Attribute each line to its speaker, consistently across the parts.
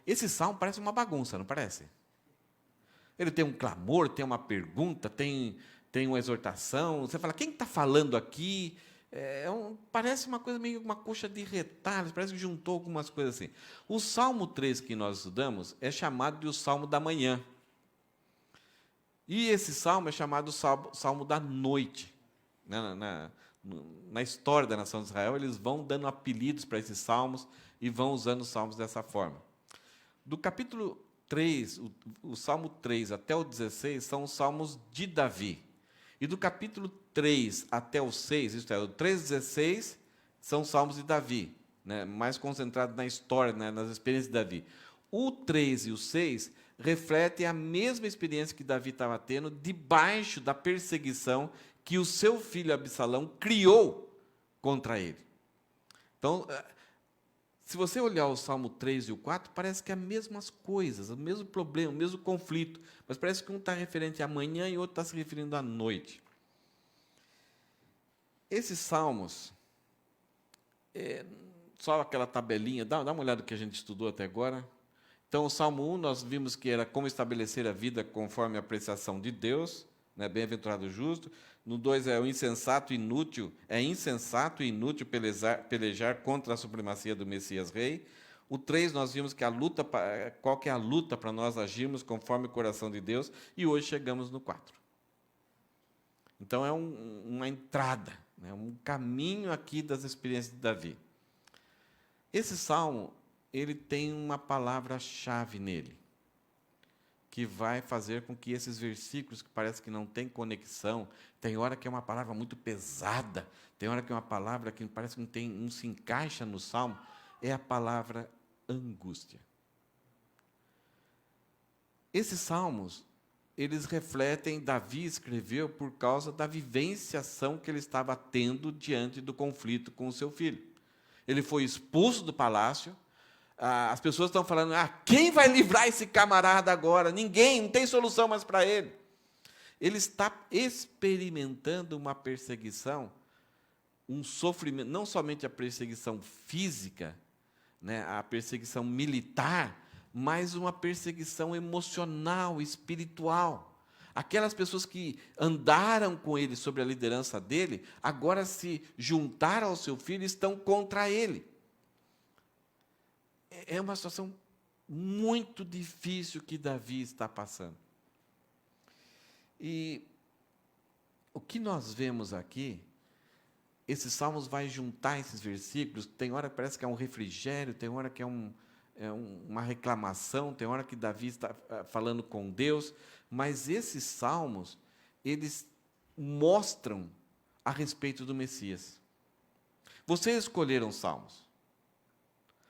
Speaker 1: Esse salmo parece uma bagunça, não parece? Ele tem um clamor, tem uma pergunta, tem uma exortação. Você fala, quem está falando aqui? Parece uma coisa meio uma coxa de retalhos, parece que juntou algumas coisas assim. O Salmo 3 que nós estudamos é chamado de o Salmo da manhã. E esse salmo é chamado Salmo da noite. Na história da nação de Israel, eles vão dando apelidos para esses salmos e vão usando os salmos dessa forma. Do capítulo 3, o Salmo 3 até o 16, são os salmos de Davi. E do capítulo 3 até o 6, isto é, o 3 e 16, são os salmos de Davi, né, mais concentrados na história, né, nas experiências de Davi. O 3 e o 6 refletem a mesma experiência que Davi estava tendo debaixo da perseguição que o seu filho Absalão criou contra ele. Então, se você olhar o Salmo 3 e o 4, parece que é as mesmas coisas, o mesmo problema, o mesmo conflito, mas parece que um está referente à manhã e o outro está se referindo à noite. Esses salmos, só aquela tabelinha, dá uma olhada no que a gente estudou até agora. Então, o Salmo 1, nós vimos que era como estabelecer a vida conforme a apreciação de Deus, né, bem-aventurado o justo. No 2 é o insensato e inútil, é insensato e inútil pelejar contra a supremacia do Messias Rei. O 3 nós vimos que qual que é a luta para nós agirmos conforme o coração de Deus, e hoje chegamos no 4. Então é uma entrada, né, um caminho aqui das experiências de Davi. Esse salmo, ele tem uma palavra-chave nele, que vai fazer com que esses versículos, que parece que não tem conexão, tem hora que é uma palavra muito pesada, tem hora que é uma palavra que parece que não se encaixa no salmo, é a palavra angústia. Esses salmos, eles refletem, Davi escreveu por causa da vivenciação que ele estava tendo diante do conflito com o seu filho. Ele foi expulso do palácio. As pessoas estão falando, quem vai livrar esse camarada agora? Ninguém, não tem solução mais para ele. Ele está experimentando uma perseguição, um sofrimento, não somente a perseguição física, né, a perseguição militar, mas uma perseguição emocional, espiritual. Aquelas pessoas que andaram com ele sobre a liderança dele, agora se juntaram ao seu filho e estão contra ele. É uma situação muito difícil que Davi está passando. E o que nós vemos aqui, esses salmos vai juntar esses versículos, tem hora que parece que é um refrigério, tem hora que é uma reclamação, tem hora que Davi está falando com Deus, mas esses salmos, eles mostram a respeito do Messias. Vocês escolheram salmos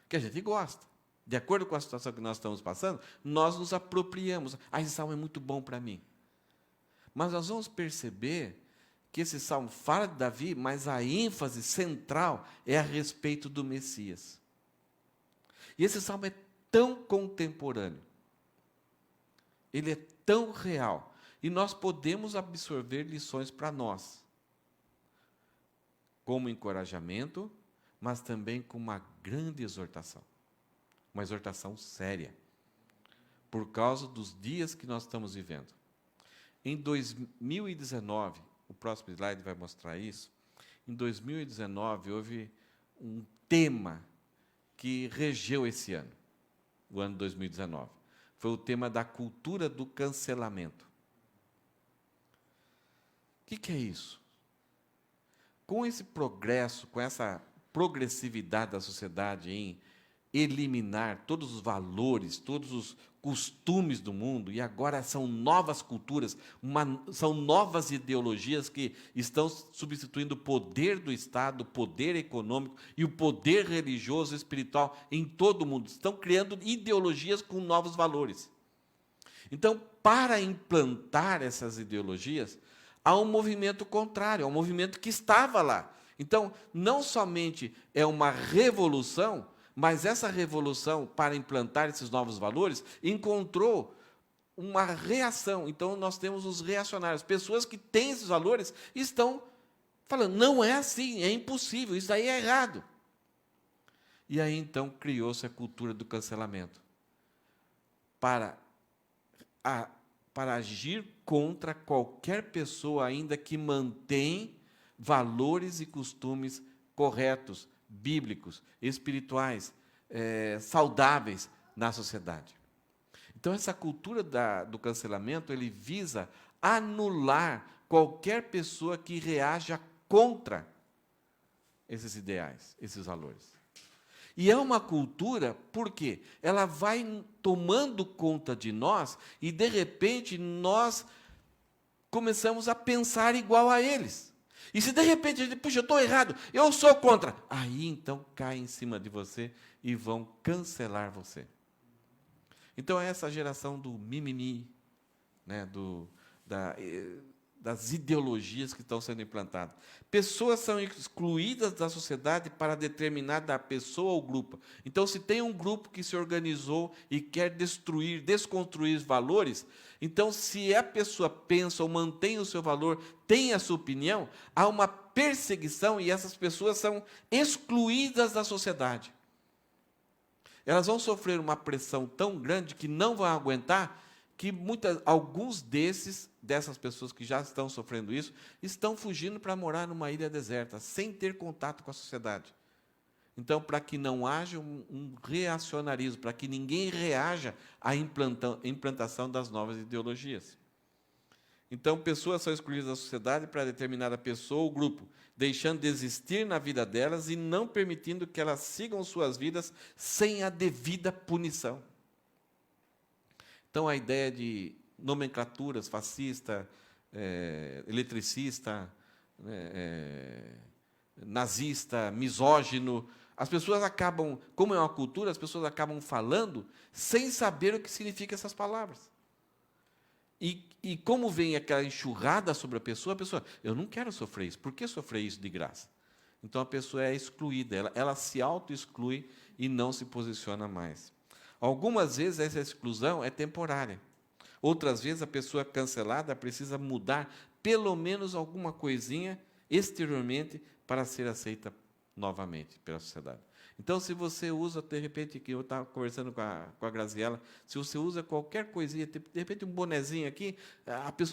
Speaker 1: que a gente gosta. De acordo com a situação que nós estamos passando, nós nos apropriamos. Esse salmo é muito bom para mim. Mas nós vamos perceber que esse salmo fala de Davi, mas a ênfase central é a respeito do Messias. E esse salmo é tão contemporâneo, ele é tão real, e nós podemos absorver lições para nós, como encorajamento, mas também com uma grande exortação, uma exortação séria, por causa dos dias que nós estamos vivendo. Em 2019, o próximo slide vai mostrar isso, em 2019 houve um tema que regeu esse ano, o ano 2019. Foi o tema da cultura do cancelamento. O que é isso? Com esse progresso, com essa progressividade da sociedade em eliminar todos os valores, todos os costumes do mundo, e agora são novas culturas, são novas ideologias que estão substituindo o poder do Estado, o poder econômico e o poder religioso e espiritual em todo o mundo. Estão criando ideologias com novos valores. Então, para implantar essas ideologias, há um movimento contrário, há um movimento que estava lá. Então, não somente é uma revolução, mas essa revolução, para implantar esses novos valores, encontrou uma reação. Então, nós temos os reacionários, pessoas que têm esses valores, estão falando, não é assim, é impossível, isso aí é errado. E aí, então, criou-se a cultura do cancelamento. para, para agir contra qualquer pessoa ainda que mantém valores e costumes corretos, bíblicos, espirituais, saudáveis na sociedade. Então, essa cultura do cancelamento, ele visa anular qualquer pessoa que reaja contra esses ideais, esses valores. E é uma cultura, por quê? Ela vai tomando conta de nós e, de repente, nós começamos a pensar igual a eles. E se, de repente, a gente, puxa, eu estou errado, eu sou contra. Aí, então, cai em cima de você e vão cancelar você. Então, é essa geração do mimimi, né, das ideologias que estão sendo implantadas. Pessoas são excluídas da sociedade para determinada pessoa ou grupo. Então, se tem um grupo que se organizou e quer destruir, desconstruir valores, então, se a pessoa pensa ou mantém o seu valor, tem a sua opinião, há uma perseguição e essas pessoas são excluídas da sociedade. Elas vão sofrer uma pressão tão grande que não vão aguentar, que alguns dessas pessoas que já estão sofrendo isso, estão fugindo para morar numa ilha deserta, sem ter contato com a sociedade. Então, para que não haja um reacionarismo, para que ninguém reaja à implantação das novas ideologias. Então, pessoas são excluídas da sociedade para determinada pessoa ou grupo, deixando de existir na vida delas e não permitindo que elas sigam suas vidas sem a devida punição. Então, a ideia de nomenclaturas fascista, eletricista, nazista, misógino, as pessoas acabam, como é uma cultura, as pessoas acabam falando sem saber o que significam essas palavras. E como vem aquela enxurrada sobre a pessoa, eu não quero sofrer isso, por que sofrer isso de graça? Então, a pessoa é excluída, ela se auto-exclui e não se posiciona mais. Algumas vezes essa exclusão é temporária. Outras vezes a pessoa cancelada precisa mudar pelo menos alguma coisinha exteriormente para ser aceita novamente pela sociedade. Então, se você usa, de repente, que eu estava conversando com a Graziella, se você usa qualquer coisinha, de repente um bonezinho aqui,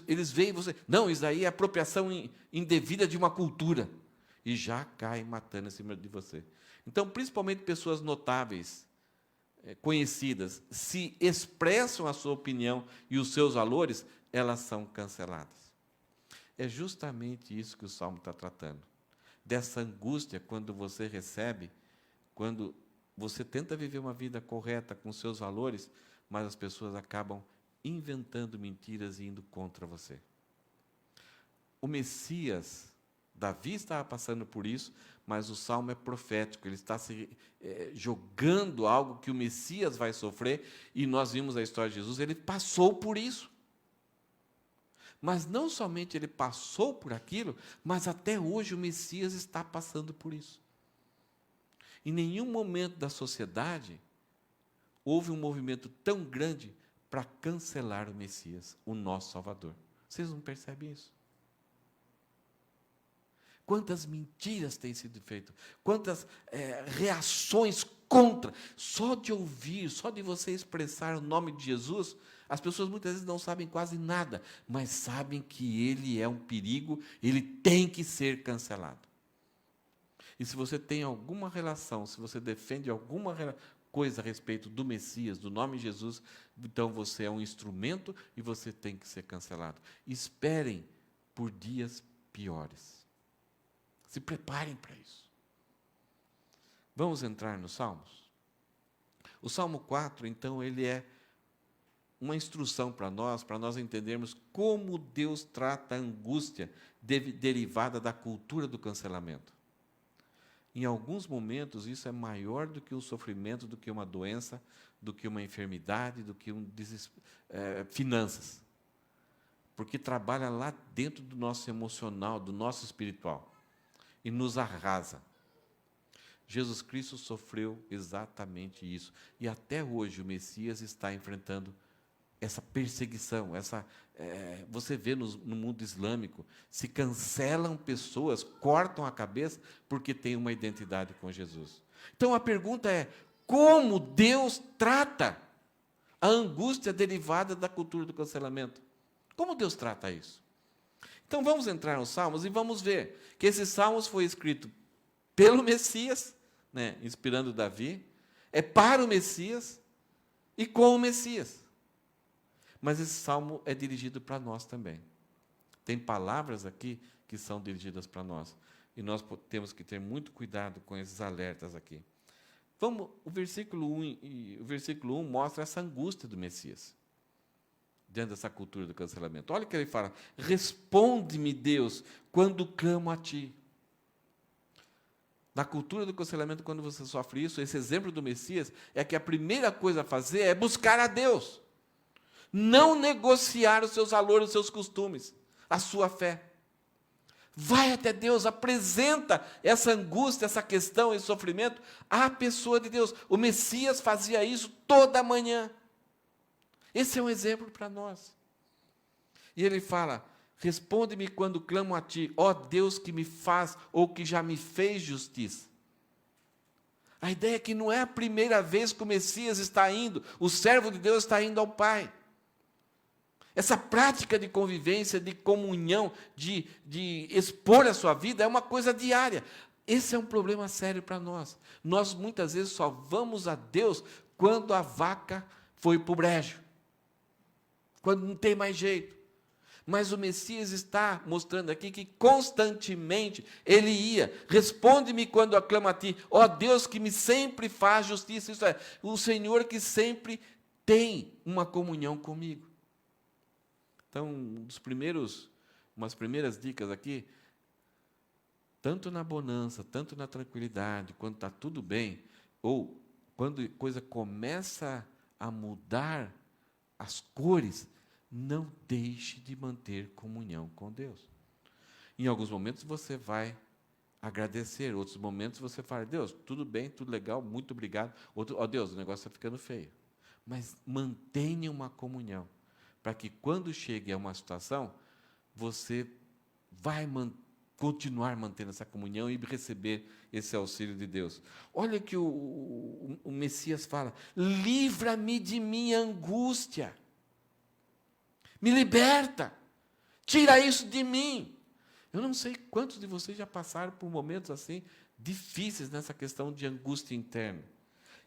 Speaker 1: eles veem você, não, isso aí é apropriação indevida de uma cultura, e já cai matando em cima de você. Então, principalmente pessoas notáveis, conhecidas, se expressam a sua opinião e os seus valores, elas são canceladas. É justamente isso que o Salmo está tratando. Dessa angústia quando você recebe, quando você tenta viver uma vida correta com seus valores, mas as pessoas acabam inventando mentiras e indo contra você. O Messias, Davi estava passando por isso, mas o Salmo é profético, ele está se jogando algo que o Messias vai sofrer, e nós vimos a história de Jesus, ele passou por isso. Mas não somente ele passou por aquilo, mas até hoje o Messias está passando por isso. Em nenhum momento da sociedade houve um movimento tão grande para cancelar o Messias, o nosso Salvador. Vocês não percebem isso? Quantas mentiras têm sido feitas, quantas reações contra. Só de ouvir, só de você expressar o nome de Jesus, as pessoas muitas vezes não sabem quase nada, mas sabem que ele é um perigo, ele tem que ser cancelado. E se você tem alguma relação, se você defende alguma coisa a respeito do Messias, do nome de Jesus, então você é um instrumento e você tem que ser cancelado. Esperem por dias piores. Se preparem para isso. Vamos entrar nos Salmos? O Salmo 4, então, ele é uma instrução para nós entendermos como Deus trata a angústia derivada da cultura do cancelamento. Em alguns momentos, isso é maior do que um sofrimento, do que uma doença, do que uma enfermidade, do que finanças. Porque trabalha lá dentro do nosso emocional, do nosso espiritual. E nos arrasa. Jesus Cristo sofreu exatamente isso. E até hoje o Messias está enfrentando essa perseguição. Você vê no mundo islâmico, se cancelam pessoas, cortam a cabeça porque tem uma identidade com Jesus. Então a pergunta é, como Deus trata a angústia derivada da cultura do cancelamento. Como Deus trata isso? Então vamos entrar nos Salmos e vamos ver que esse Salmos foi escrito pelo Messias, né, inspirando Davi, é para o Messias e com o Messias. Mas esse Salmo é dirigido para nós também. Tem palavras aqui que são dirigidas para nós. E nós temos que ter muito cuidado com esses alertas aqui. O versículo 1 mostra essa angústia do Messias, diante dessa cultura do cancelamento. Olha o que ele fala: responde-me, Deus, quando clamo a ti. Na cultura do cancelamento, quando você sofre isso, esse exemplo do Messias é que a primeira coisa a fazer é buscar a Deus. Não negociar os seus valores, os seus costumes, a sua fé. Vai até Deus, apresenta essa angústia, essa questão, esse sofrimento à pessoa de Deus. O Messias fazia isso toda manhã. Esse é um exemplo para nós. E ele fala: responde-me quando clamo a ti, ó Deus que me faz ou que já me fez justiça. A ideia é que não é a primeira vez que o Messias está indo, o servo de Deus está indo ao Pai. Essa prática de convivência, de comunhão, de expor a sua vida, é uma coisa diária. Esse é um problema sério para nós. Nós, muitas vezes, só vamos a Deus quando a vaca foi para o brejo, quando não tem mais jeito. Mas o Messias está mostrando aqui que constantemente ele ia. Responde-me quando aclamo a ti, ó Deus que me sempre faz justiça. Isso é, o Senhor que sempre tem uma comunhão comigo. Então, umas primeiras dicas aqui, tanto na bonança, tanto na tranquilidade, quando está tudo bem, ou quando a coisa começa a mudar as cores, não deixe de manter comunhão com Deus. Em alguns momentos você vai agradecer, outros momentos você fala: Deus, tudo bem, tudo legal, muito obrigado. Ó Deus, o negócio está ficando feio. Mas mantenha uma comunhão, para que quando chegue a uma situação, você vai continuar mantendo essa comunhão e receber esse auxílio de Deus. Olha que o Messias fala: livra-me de minha angústia, me liberta, tira isso de mim. Eu não sei quantos de vocês já passaram por momentos assim, difíceis nessa questão de angústia interna.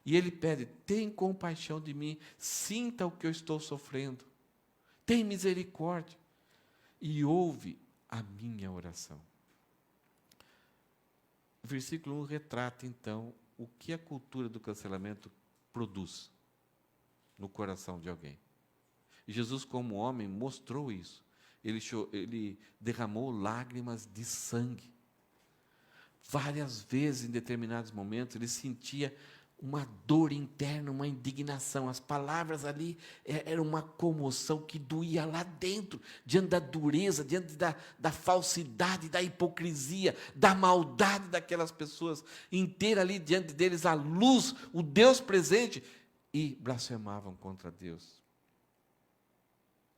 Speaker 1: E ele pede: tem compaixão de mim, sinta o que eu estou sofrendo. Tem misericórdia e ouve a minha oração. O versículo 1 retrata, então, o que a cultura do cancelamento produz no coração de alguém. E Jesus, como homem, mostrou isso. Ele derramou lágrimas de sangue. Várias vezes, em determinados momentos, ele sentia uma dor interna, uma indignação. As palavras ali eram uma comoção que doía lá dentro, diante da dureza, diante da falsidade, da hipocrisia, da maldade daquelas pessoas, inteira ali diante deles a luz, o Deus presente, e blasfemavam contra Deus.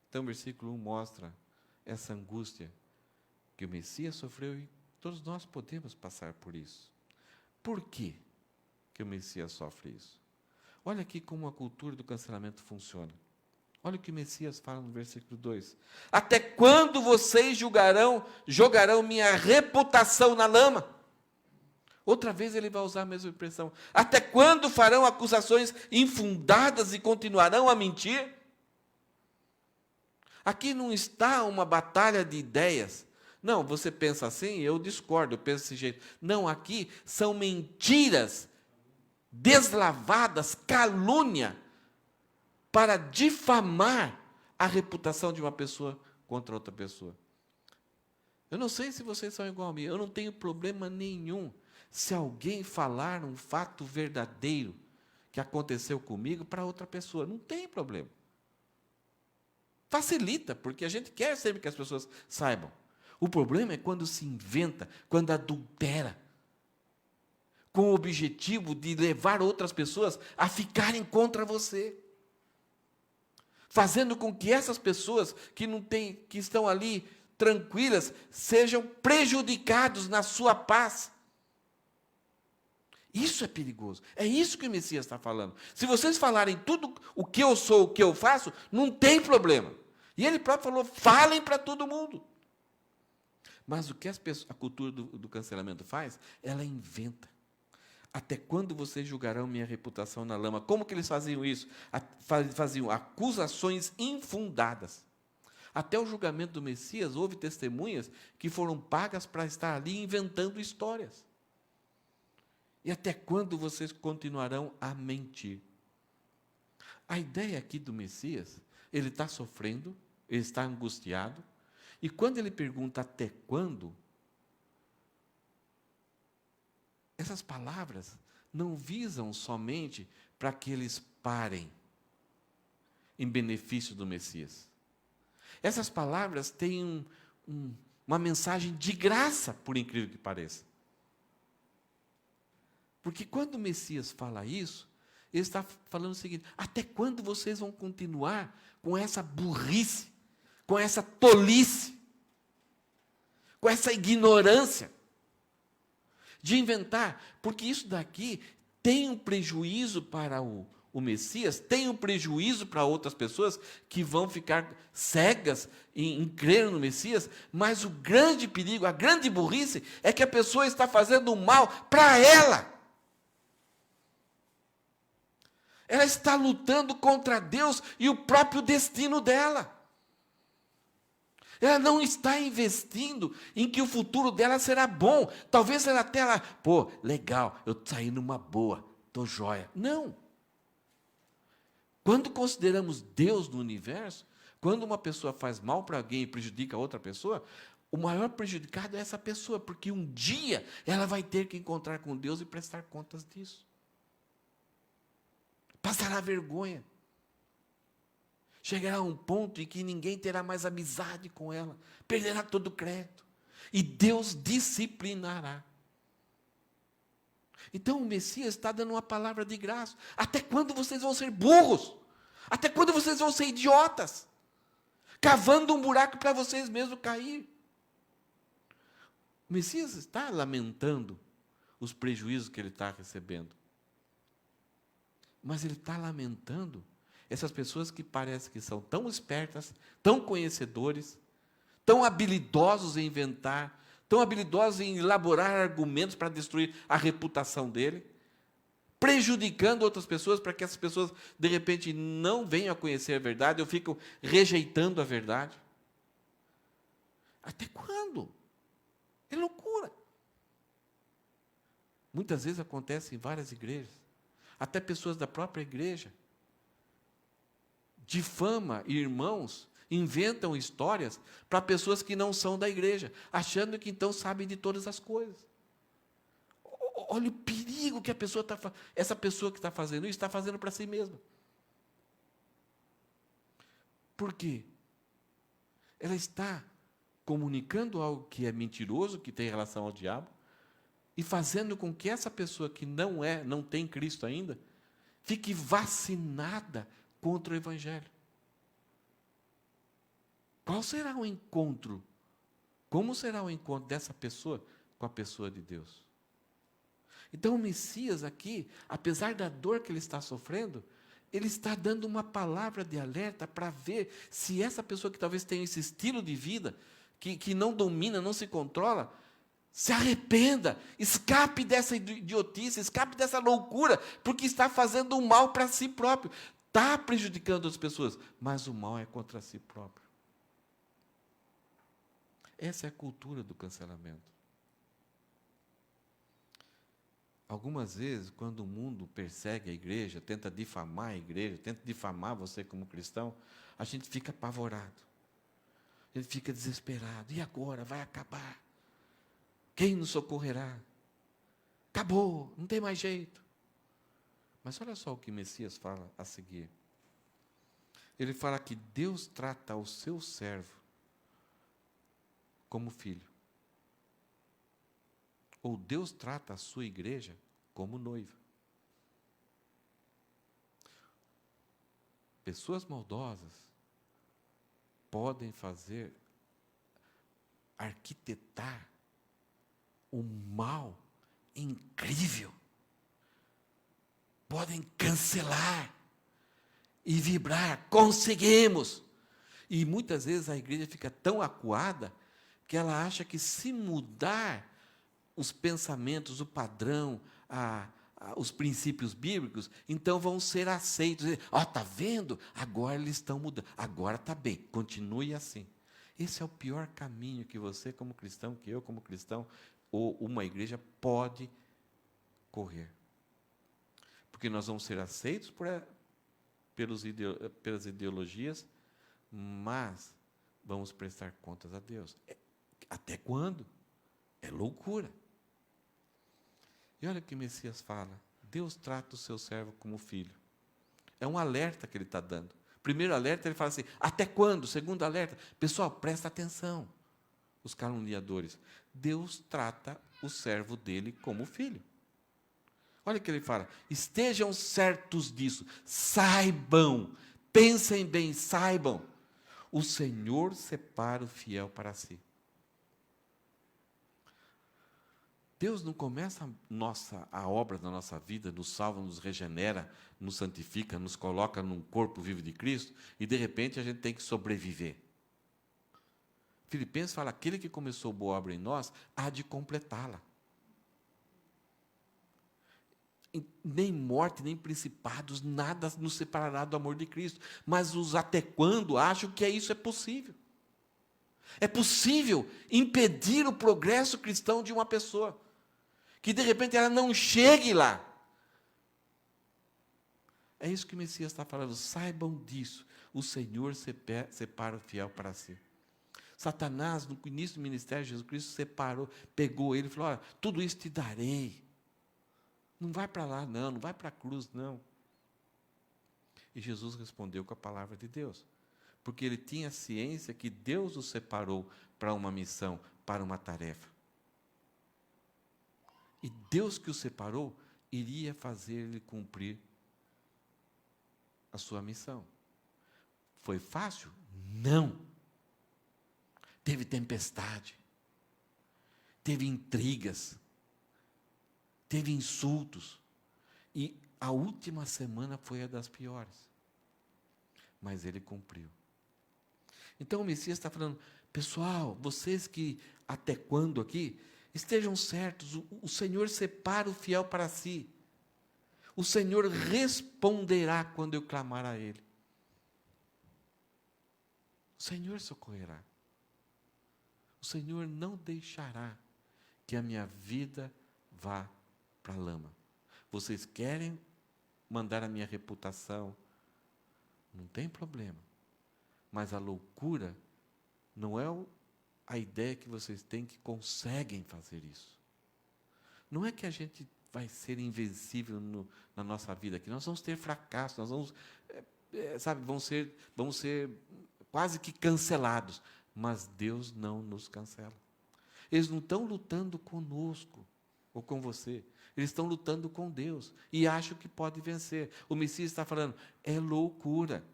Speaker 1: Então o versículo 1 mostra essa angústia que o Messias sofreu e todos nós podemos passar por isso. Por quê que o Messias sofre isso? Olha aqui como a cultura do cancelamento funciona. Olha o que o Messias fala no versículo 2. Até quando vocês jogarão minha reputação na lama? Outra vez ele vai usar a mesma expressão. Até quando farão acusações infundadas e continuarão a mentir? Aqui não está uma batalha de ideias. Não, você pensa assim, eu discordo, eu penso desse jeito. Não, aqui são mentiras deslavadas, calúnia, para difamar a reputação de uma pessoa contra outra pessoa. Eu não sei se vocês são igual a mim, eu não tenho problema nenhum se alguém falar um fato verdadeiro que aconteceu comigo para outra pessoa. Não tem problema. Facilita, porque a gente quer sempre que as pessoas saibam. O problema é quando se inventa, quando adultera, com o objetivo de levar outras pessoas a ficarem contra você, fazendo com que essas pessoas que estão ali tranquilas sejam prejudicados na sua paz. Isso é perigoso. É isso que o Messias está falando. Se vocês falarem tudo o que eu sou, o que eu faço, não tem problema. E ele próprio falou, falem para todo mundo. Mas o que a cultura do cancelamento faz? Ela inventa. Até quando vocês julgarão minha reputação na lama? Como que eles faziam isso? Faziam acusações infundadas. Até o julgamento do Messias, houve testemunhas que foram pagas para estar ali inventando histórias. E até quando vocês continuarão a mentir? A ideia aqui do Messias, ele está sofrendo, ele está angustiado, e quando ele pergunta até quando, essas palavras não visam somente para que eles parem em benefício do Messias. Essas palavras têm uma mensagem de graça, por incrível que pareça. Porque quando o Messias fala isso, ele está falando o seguinte: até quando vocês vão continuar com essa burrice, com essa tolice, com essa ignorância de inventar? Porque isso daqui tem um prejuízo para o Messias, tem um prejuízo para outras pessoas que vão ficar cegas em crer no Messias, mas o grande perigo, a grande burrice, é que a pessoa está fazendo mal para ela. Ela está lutando contra Deus e o próprio destino dela. Ela não está investindo em que o futuro dela será bom. Talvez ela até lá, pô, legal, eu saí numa boa, estou jóia. Não. Quando consideramos Deus no universo, quando uma pessoa faz mal para alguém e prejudica outra pessoa, o maior prejudicado é essa pessoa, porque um dia ela vai ter que encontrar com Deus e prestar contas disso. Passará vergonha. Chegará a um ponto em que ninguém terá mais amizade com ela, perderá todo o crédito, e Deus disciplinará. Então o Messias está dando uma palavra de graça. Até quando vocês vão ser burros? Até quando vocês vão ser idiotas? Cavando um buraco para vocês mesmos cair. O Messias está lamentando os prejuízos que ele está recebendo. Mas ele está lamentando essas pessoas que parecem que são tão espertas, tão conhecedores, tão habilidosos em inventar, tão habilidosos em elaborar argumentos para destruir a reputação dele, prejudicando outras pessoas para que essas pessoas, de repente, não venham a conhecer a verdade, ou ficam rejeitando a verdade. Até quando? É loucura. Muitas vezes acontece em várias igrejas, até pessoas da própria igreja difamam irmãos, inventam histórias para pessoas que não são da igreja, achando que então sabem de todas as coisas. Olha o perigo que essa pessoa que está fazendo isso está fazendo para si mesma. Por quê? Ela está comunicando algo que é mentiroso, que tem relação ao diabo, e fazendo com que essa pessoa que não tem Cristo ainda, fique vacinada contra o Evangelho. Qual será o encontro? Como será o encontro dessa pessoa com a pessoa de Deus? Então o Messias aqui, apesar da dor que ele está sofrendo, ele está dando uma palavra de alerta para ver se essa pessoa que talvez tenha esse estilo de vida, que não domina, não se controla, se arrependa, escape dessa idiotice, escape dessa loucura, porque está fazendo o mal para si próprio. Está prejudicando as pessoas, mas o mal é contra si próprio. Essa é a cultura do cancelamento. Algumas vezes, quando o mundo persegue a igreja, tenta difamar a igreja, tenta difamar você como cristão, a gente fica apavorado. A gente fica desesperado. E agora? Vai acabar. Quem nos socorrerá? Acabou, não tem mais jeito. Mas olha só o que Messias fala a seguir. Ele fala que Deus trata o seu servo como filho. Ou Deus trata a sua igreja como noiva. Pessoas maldosas podem arquitetar um mal incrível podem cancelar e vibrar. Conseguimos! E muitas vezes a igreja fica tão acuada que ela acha que se mudar os pensamentos, o padrão, os princípios bíblicos, então vão ser aceitos. Ó, está vendo? Agora eles estão mudando. Agora está bem, continue assim. Esse é o pior caminho que você, como cristão, que eu, como cristão, ou uma igreja pode correr. Porque nós vamos ser aceitos pelas ideologias, mas vamos prestar contas a Deus. Até quando? É loucura. E olha o que Messias fala. Deus trata o seu servo como filho. É um alerta que ele está dando. Primeiro alerta, ele fala assim, até quando? Segundo alerta, pessoal, presta atenção. Os caluniadores. Deus trata o servo dele como filho. Olha o que ele fala. Estejam certos disso. Saibam. Pensem bem, saibam. O Senhor separa o fiel para si. Deus não começa a obra da nossa vida, nos salva, nos regenera, nos santifica, nos coloca num corpo vivo de Cristo, e de repente a gente tem que sobreviver. Filipenses fala, aquele que começou boa obra em nós, há de completá-la. Nem morte, nem principados, nada nos separará do amor de Cristo. Mas os até quando acham que isso é possível. É possível impedir o progresso cristão de uma pessoa. Que de repente ela não chegue lá. É isso que o Messias está falando. Saibam disso. O Senhor separa o fiel para si. Satanás, no início do ministério de Jesus Cristo, separou, pegou ele e falou, olha, tudo isso te darei. Não vai para lá, não vai para a cruz, não. E Jesus respondeu com a palavra de Deus. Porque ele tinha ciência que Deus o separou para uma missão, para uma tarefa. E Deus que o separou, iria fazer ele cumprir a sua missão. Foi fácil? Não. Teve tempestade. Teve intrigas. Teve insultos. E a última semana foi a das piores. Mas ele cumpriu. Então o Messias está falando, pessoal, vocês que até quando aqui, estejam certos, o Senhor separa o fiel para si. O Senhor responderá quando eu clamar a Ele. O Senhor socorrerá. O Senhor não deixará que a minha vida vá para a lama. Vocês querem mandar a minha reputação? Não tem problema. Mas a loucura não é a ideia que vocês têm que conseguem fazer isso. Não é que a gente vai ser invencível na nossa vida aqui. Nós vamos ter fracasso, nós vamos, vamos ser quase que cancelados. Mas Deus não nos cancela. Eles não estão lutando conosco ou com você. Eles estão lutando com Deus e acham que pode vencer. O Messias está falando, é loucura.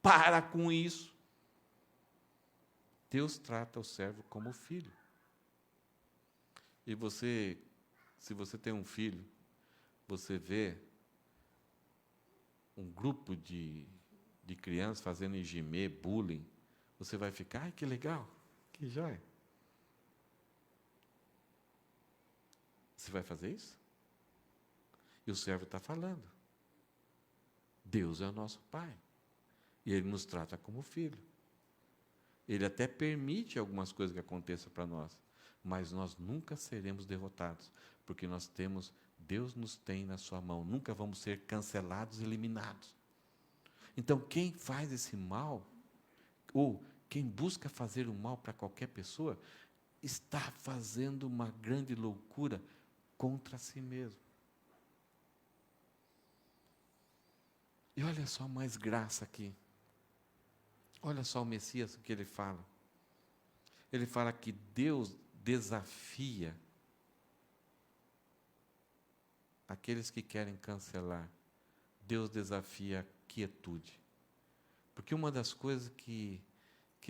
Speaker 1: Para com isso. Deus trata o servo como filho. E você, se você tem um filho, você vê um grupo de crianças fazendo enjimê, bullying, você vai ficar, ai, que legal, que jóia. Você vai fazer isso? E o servo está falando. Deus é o nosso Pai. E Ele nos trata como filho. Ele até permite algumas coisas que aconteçam para nós. Mas nós nunca seremos derrotados. Porque Deus nos tem na sua mão. Nunca vamos ser cancelados, eliminados. Então, quem faz esse mal, ou quem busca fazer o mal para qualquer pessoa, está fazendo uma grande loucura contra si mesmo. E olha só mais graça aqui. Olha só o Messias, o que ele fala. Ele fala que Deus desafia aqueles que querem cancelar. Deus desafia a quietude. Porque uma das coisas que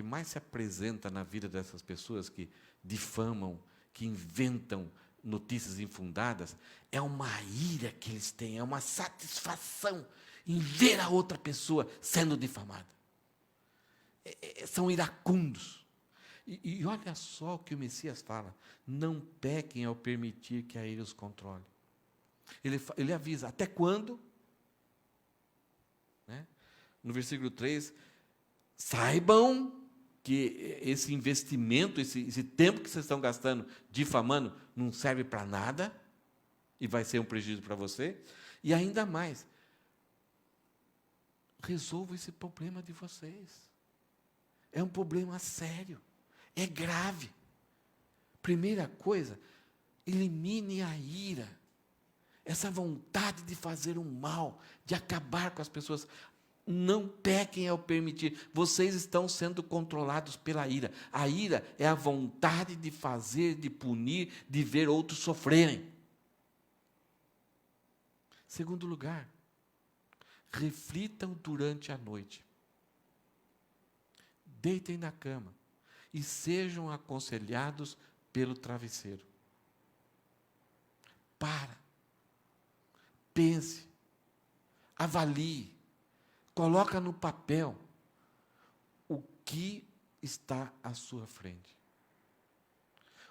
Speaker 1: mais se apresenta na vida dessas pessoas que difamam, que inventam notícias infundadas, é uma ira que eles têm, é uma satisfação em ver a outra pessoa sendo difamada. São iracundos. E olha só o que o Messias fala: não pequem ao permitir que a ira os controle. Ele avisa, até quando? Né? No versículo 3, saibam que esse investimento, esse tempo que vocês estão gastando difamando, não serve para nada, e vai ser um prejuízo para você. E ainda mais, resolva esse problema de vocês. É um problema sério, é grave. Primeira coisa, elimine a ira, essa vontade de fazer o mal, de acabar com as pessoas. Não pequem ao permitir. Vocês estão sendo controlados pela ira. A ira é a vontade de fazer, de punir, de ver outros sofrerem. Segundo lugar, reflitam durante a noite. Deitem na cama e sejam aconselhados pelo travesseiro. Pense, avalie. Coloca no papel o que está à sua frente.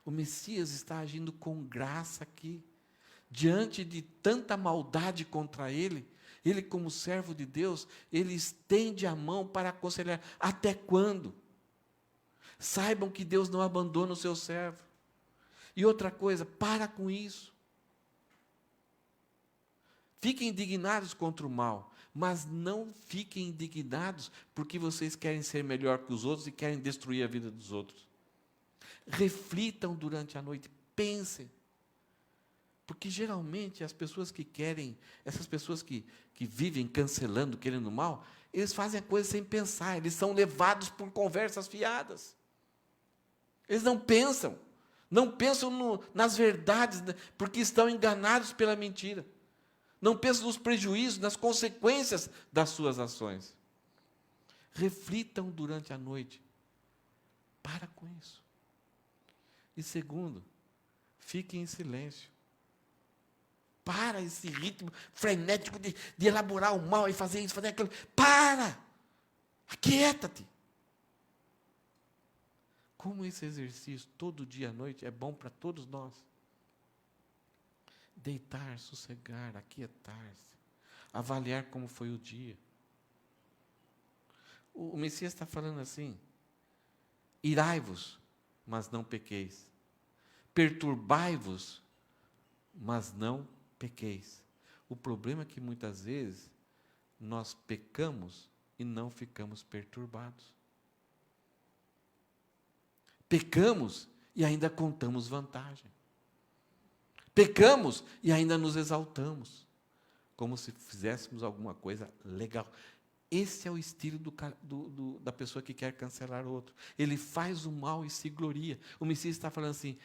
Speaker 1: O Messias está agindo com graça aqui. Diante de tanta maldade contra ele, ele, como servo de Deus, ele estende a mão para aconselhar. Até quando? Saibam que Deus não abandona o seu servo. E outra coisa, para com isso. Fiquem indignados contra o mal, mas não fiquem indignados porque vocês querem ser melhor que os outros e querem destruir a vida dos outros. Reflitam durante a noite, pensem. Porque geralmente as pessoas que querem, essas pessoas que vivem cancelando, querendo mal, eles fazem a coisa sem pensar, eles são levados por conversas fiadas. Eles não pensam nas verdades, porque estão enganados pela mentira. Não pensam nos prejuízos, nas consequências das suas ações. Reflitam durante a noite. Para com isso. E segundo, fiquem em silêncio. Para esse ritmo frenético de elaborar o mal e fazer isso, fazer aquilo. Para! Aquieta-te. Como esse exercício, todo dia à noite, é bom para todos nós. Deitar, sossegar, aquietar-se, avaliar como foi o dia. O Messias está falando assim: irai-vos, mas não pequeis. Perturbai-vos, mas não pequeis. O problema é que muitas vezes nós pecamos e não ficamos perturbados. Pecamos e ainda contamos vantagem. Pecamos e ainda nos exaltamos, como se fizéssemos alguma coisa legal. Esse é o estilo da pessoa que quer cancelar o outro. Ele faz o mal e se gloria. O Messias está falando assim: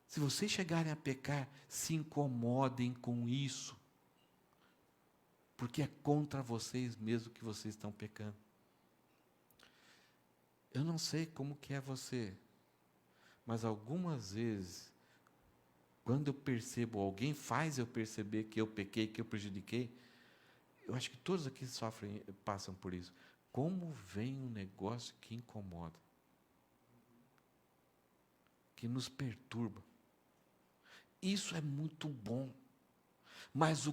Speaker 1: se vocês chegarem a pecar, se incomodem com isso, porque é contra vocês mesmo que vocês estão pecando. Eu não sei como que é você, mas algumas vezes, quando eu percebo, alguém faz eu perceber que eu pequei, que eu prejudiquei, eu acho que todos aqui passam por isso. Como vem um negócio que incomoda, que nos perturba. Isso é muito bom. Mas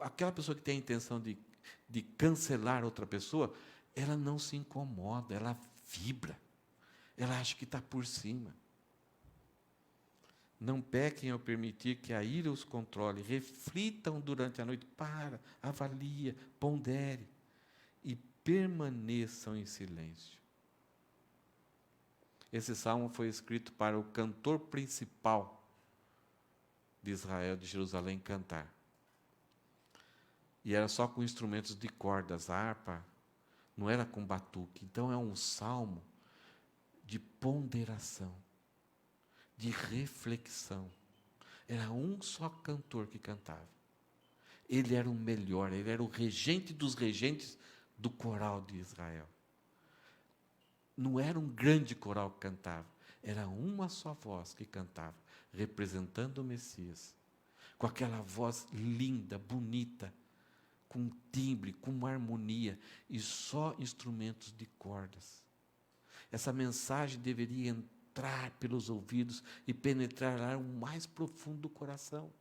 Speaker 1: aquela pessoa que tem a intenção de cancelar outra pessoa, ela não se incomoda, ela vibra. Ela acha que está por cima. Não pequem ao permitir que a ira os controle. Reflitam durante a noite. Avalia, pondere. E permaneçam em silêncio. Esse salmo foi escrito para o cantor principal de Israel, de Jerusalém, cantar. E era só com instrumentos de cordas, a harpa, não era com batuque. Então é um salmo de ponderação, de reflexão. Era um só cantor que cantava. Ele era o melhor, ele era o regente dos regentes do coral de Israel. Não era um grande coral que cantava, era uma só voz que cantava. representando o Messias, com aquela voz linda, bonita, com timbre, com uma harmonia, e só instrumentos de cordas. Essa mensagem deveria entrar pelos ouvidos e penetrar lá o mais profundo do coração.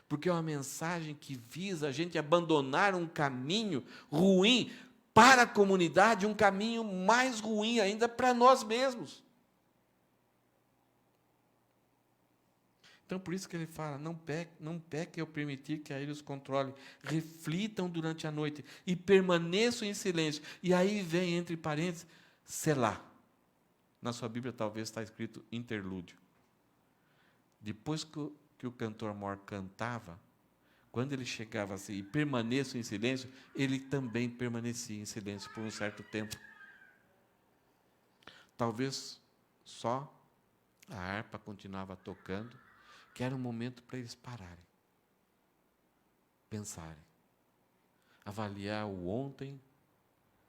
Speaker 1: Porque é uma mensagem que visa a gente abandonar um caminho ruim para a comunidade, um caminho mais ruim ainda para nós mesmos. Então, por isso que ele fala, não peque ao permitir que a ele os controle, reflitam durante a noite e permaneçam em silêncio. E aí vem, entre parênteses, selá. Na sua Bíblia talvez está escrito interlúdio. Depois que o cantor mor cantava, quando ele chegava assim, e permaneçam em silêncio, ele também permanecia em silêncio por um certo tempo. Talvez só a harpa continuava tocando, que era um momento para eles pararem, pensarem, avaliar o ontem,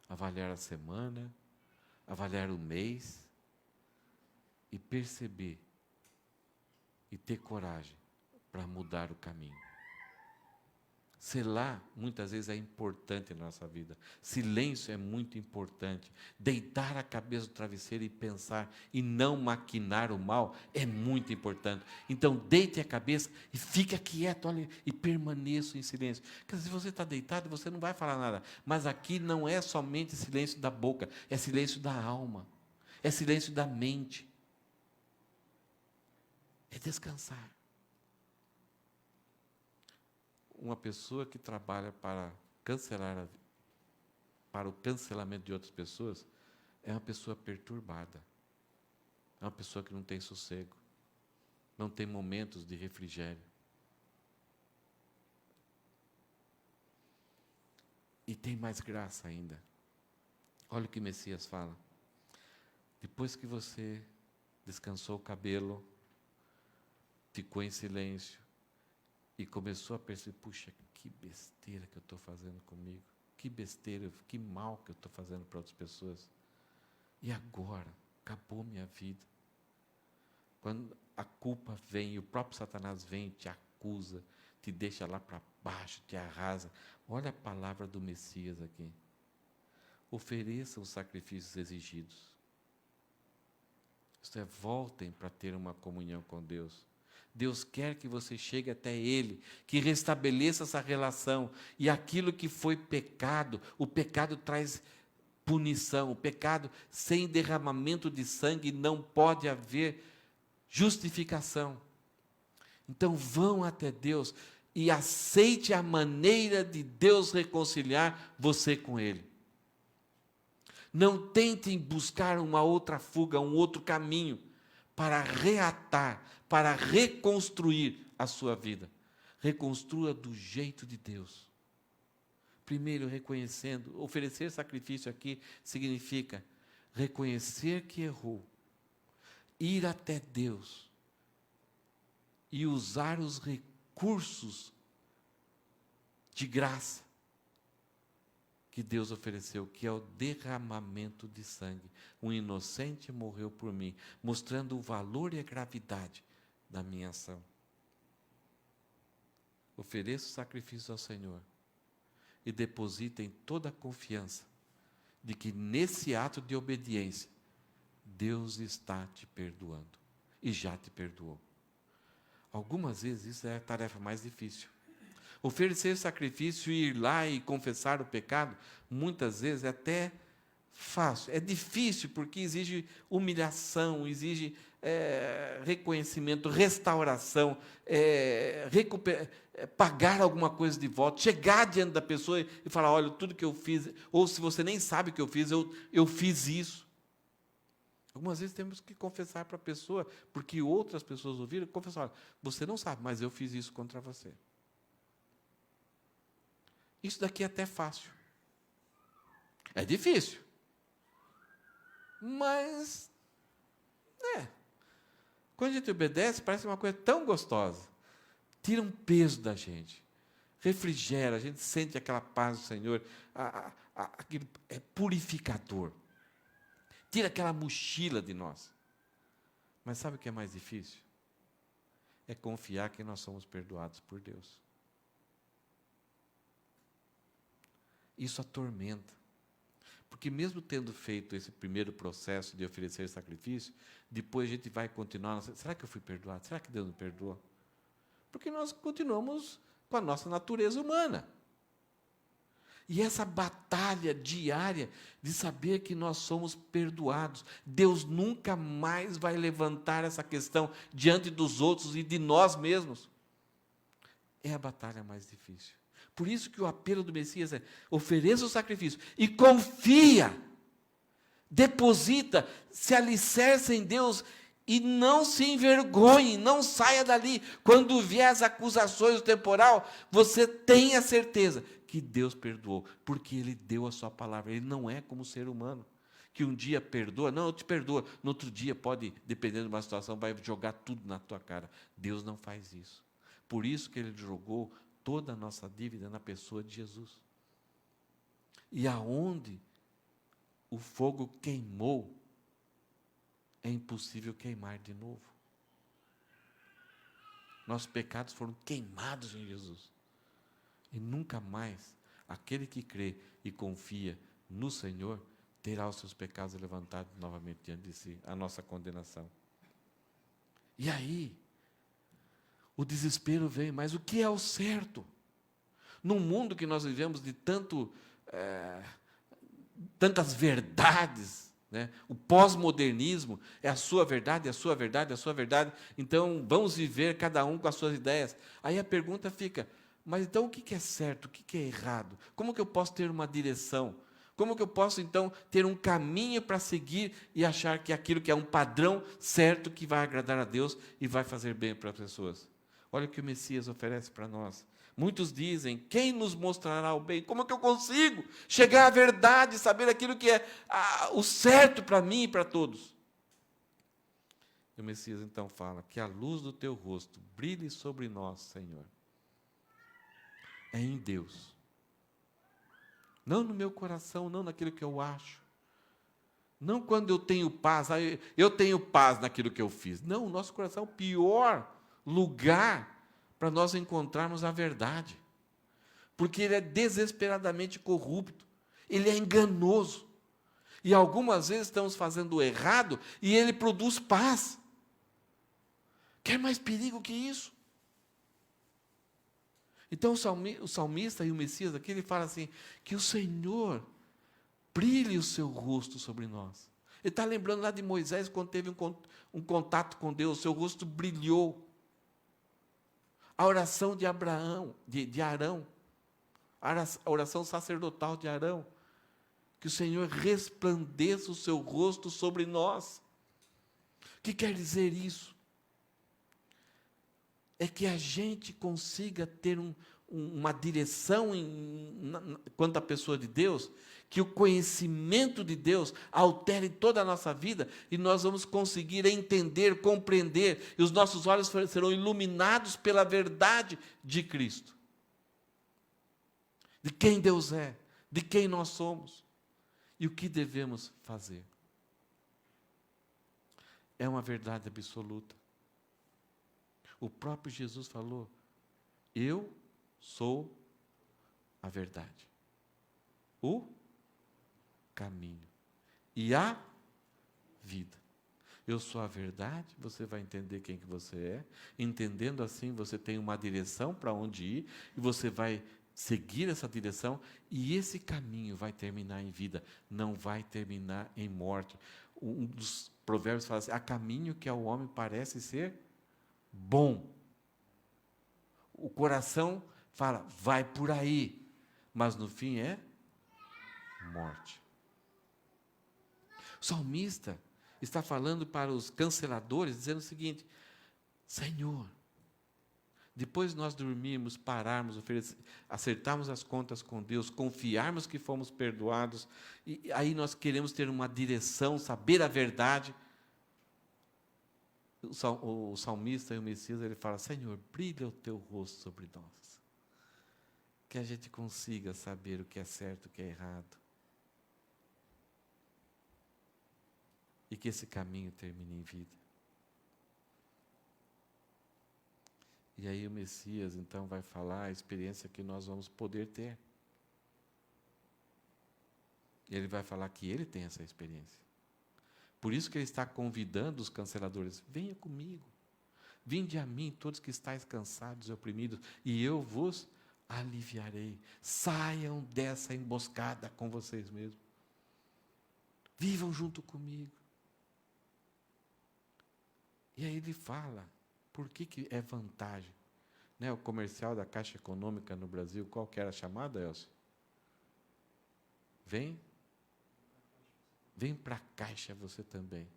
Speaker 1: avaliar a semana, avaliar o mês, e perceber, e ter coragem para mudar o caminho. Selá, muitas vezes, é importante na nossa vida. Silêncio é muito importante. Deitar a cabeça no travesseiro e pensar, e não maquinar o mal, é muito importante. Então, deite a cabeça e fique quieto, olha, e permaneça em silêncio. Porque se você está deitado, você não vai falar nada. Mas aqui não é somente silêncio da boca, é silêncio da alma, é silêncio da mente. É descansar. Uma pessoa que trabalha para o cancelamento de outras pessoas, é uma pessoa perturbada. É uma pessoa que não tem sossego, não tem momentos de refrigério. E tem mais graça ainda. Olha o que Messias fala. Depois que você descansou o cabelo, ficou em silêncio, e começou a perceber, puxa, que besteira que eu estou fazendo comigo, que besteira, que mal que eu estou fazendo para outras pessoas. E agora, acabou minha vida. Quando a culpa vem, e o próprio Satanás vem, te acusa, te deixa lá para baixo, te arrasa. Olha a palavra do Messias aqui. Ofereça os sacrifícios exigidos. Isto é, voltem para ter uma comunhão com Deus. Deus quer que você chegue até Ele, que restabeleça essa relação. E aquilo que foi pecado, o pecado traz punição. O pecado sem derramamento de sangue não pode haver justificação. Então vão até Deus e aceite a maneira de Deus reconciliar você com Ele. Não tentem buscar uma outra fuga, um outro caminho para reatar, para reconstruir a sua vida. Reconstrua do jeito de Deus. Primeiro, reconhecendo, oferecer sacrifício aqui significa reconhecer que errou, ir até Deus e usar os recursos de graça que Deus ofereceu, que é o derramamento de sangue. Um inocente morreu por mim, mostrando o valor e a gravidade da minha ação. Ofereça o sacrifício ao Senhor e depositem toda a confiança de que nesse ato de obediência, Deus está te perdoando e já te perdoou. Algumas vezes isso é a tarefa mais difícil. Oferecer sacrifício e ir lá e confessar o pecado, muitas vezes é até fácil. É difícil porque exige humilhação, exige reconhecimento, restauração, pagar alguma coisa de volta, chegar diante da pessoa e falar, olha, tudo que eu fiz, ou se você nem sabe o que eu fiz, eu fiz isso. Algumas vezes temos que confessar para a pessoa, porque outras pessoas ouviram, confessar, olha, você não sabe, mas eu fiz isso contra você. Isso daqui é até fácil. É difícil. Mas, quando a gente obedece, parece uma coisa tão gostosa. Tira um peso da gente. Refrigera, a gente sente aquela paz do Senhor. Aquilo é purificador. Tira aquela mochila de nós. Mas sabe o que é mais difícil? é confiar que nós somos perdoados por Deus. Isso atormenta. Porque mesmo tendo feito esse primeiro processo de oferecer sacrifício, depois a gente vai continuar, será que eu fui perdoado? Será que Deus me perdoou? Porque nós continuamos com a nossa natureza humana. E essa batalha diária de saber que nós somos perdoados, Deus nunca mais vai levantar essa questão diante dos outros e de nós mesmos. É a batalha mais difícil. Por isso que o apelo do Messias é: ofereça o sacrifício e confia, deposita, se alicerce em Deus e não se envergonhe, não saia dali. Quando vier as acusações do temporal, você tenha certeza que Deus perdoou, porque Ele deu a sua palavra. Ele não é como ser humano, que um dia perdoa, não, eu te perdoo, no outro dia pode, dependendo de uma situação, vai jogar tudo na tua cara. Deus não faz isso. Por isso que Ele jogou toda a nossa dívida na pessoa de Jesus. E aonde o fogo queimou, é impossível queimar de novo. Nossos pecados foram queimados em Jesus. E nunca mais aquele que crê e confia no Senhor terá os seus pecados levantados novamente diante de si, a nossa condenação. E aí, o desespero vem, mas o que é o certo? Num mundo que nós vivemos de tantas verdades, né? O pós-modernismo é a sua verdade, a sua verdade, a sua verdade. Então, vamos viver cada um com as suas ideias. Aí a pergunta fica: mas então o que é certo, o que é errado? Como que eu posso ter uma direção? Como que eu posso, então, ter um caminho para seguir e achar que aquilo que é um padrão certo que vai agradar a Deus e vai fazer bem para as pessoas? Olha o que o Messias oferece para nós. Muitos dizem: quem nos mostrará o bem? Como é que eu consigo chegar à verdade, saber aquilo que é o certo para mim e para todos? E o Messias então fala: que a luz do teu rosto brilhe sobre nós, Senhor. É em Deus. Não no meu coração, não naquilo que eu acho. Não quando eu tenho paz, eu tenho paz naquilo que eu fiz. Não, o nosso coração é o pior lugar para nós encontrarmos a verdade. Porque ele é desesperadamente corrupto. Ele é enganoso. E algumas vezes estamos fazendo o errado e ele produz paz. Quer mais perigo que isso? Então o salmista e o Messias aqui, ele fala assim: que o Senhor brilhe o seu rosto sobre nós. Ele está lembrando lá de Moisés, quando teve um contato com Deus, seu rosto brilhou. A oração de Abraão, de Arão, a oração sacerdotal de Arão, que o Senhor resplandeça o seu rosto sobre nós. O que quer dizer isso? É que a gente consiga ter uma direção quanto à pessoa de Deus, que o conhecimento de Deus altere toda a nossa vida e nós vamos conseguir entender, compreender, e os nossos olhos serão iluminados pela verdade de Cristo. De quem Deus é, de quem nós somos e o que devemos fazer. É uma verdade absoluta. O próprio Jesus falou: eu sou a verdade, o caminho e a vida. Eu sou a verdade, você vai entender quem que você é. Entendendo assim, você tem uma direção para onde ir, e você vai seguir essa direção, e esse caminho vai terminar em vida, não vai terminar em morte. Um dos provérbios fala assim: há caminho que ao homem parece ser bom. O coração fala, vai por aí, mas no fim é morte. O salmista está falando para os canceladores, dizendo o seguinte: Senhor, depois de nós dormirmos, pararmos, acertarmos as contas com Deus, confiarmos que fomos perdoados, e aí nós queremos ter uma direção, saber a verdade. O salmista e o Messias, ele fala: Senhor, brilha o teu rosto sobre nós, que a gente consiga saber o que é certo, o que é errado, e que esse caminho termine em vida. E aí o Messias, então, vai falar a experiência que nós vamos poder ter. Ele vai falar que ele tem essa experiência. Por isso que ele está convidando os canceladores, venha comigo, vinde a mim todos que estáis cansados e oprimidos, e eu vos aliviarei. Saiam dessa emboscada com vocês mesmos. Vivam junto comigo. E aí ele fala, por que é vantagem? Né, o comercial da Caixa Econômica no Brasil, qual que era a chamada, Elcio? Vem para a Caixa você também.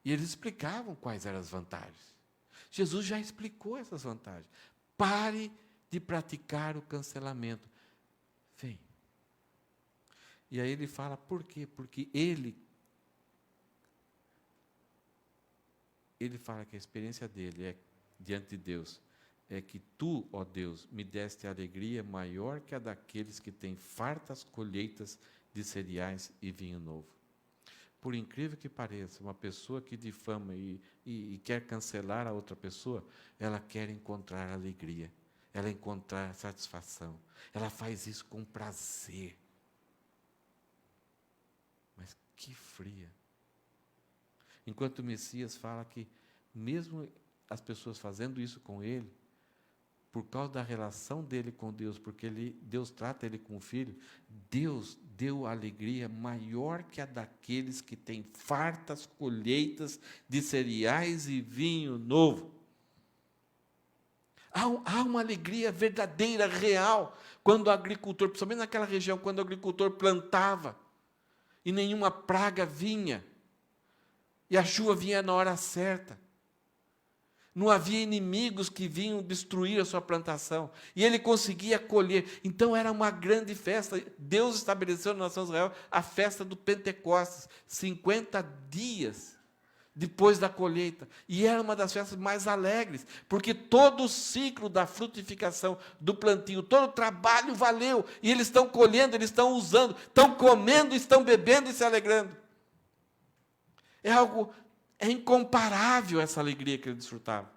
Speaker 1: E eles explicavam quais eram as vantagens. Jesus já explicou essas vantagens. Pare de praticar o cancelamento. Vem. E aí ele fala, por quê? Porque ele fala que a experiência dele é, diante de Deus, é que tu, ó Deus, me deste alegria maior que a daqueles que têm fartas colheitas de cereais e vinho novo. Por incrível que pareça, uma pessoa que difama e quer cancelar a outra pessoa, ela quer encontrar alegria, ela encontrar satisfação, ela faz isso com prazer. Mas que fria. Enquanto o Messias fala que, mesmo as pessoas fazendo isso com ele, por causa da relação dele com Deus, porque Deus trata ele como filho, Deus deu alegria maior que a daqueles que têm fartas colheitas de cereais e vinho novo. Há uma alegria verdadeira, real, quando o agricultor, principalmente naquela região, quando o agricultor plantava, e nenhuma praga vinha, e a chuva vinha na hora certa. Não havia inimigos que vinham destruir a sua plantação. E ele conseguia colher. Então era uma grande festa. Deus estabeleceu na nação de Israel a festa do Pentecostes. 50 dias depois da colheita. E era uma das festas mais alegres. Porque todo o ciclo da frutificação, do plantio, todo o trabalho valeu. E eles estão colhendo, eles estão usando, estão comendo, estão bebendo e se alegrando. É incomparável essa alegria que ele desfrutava.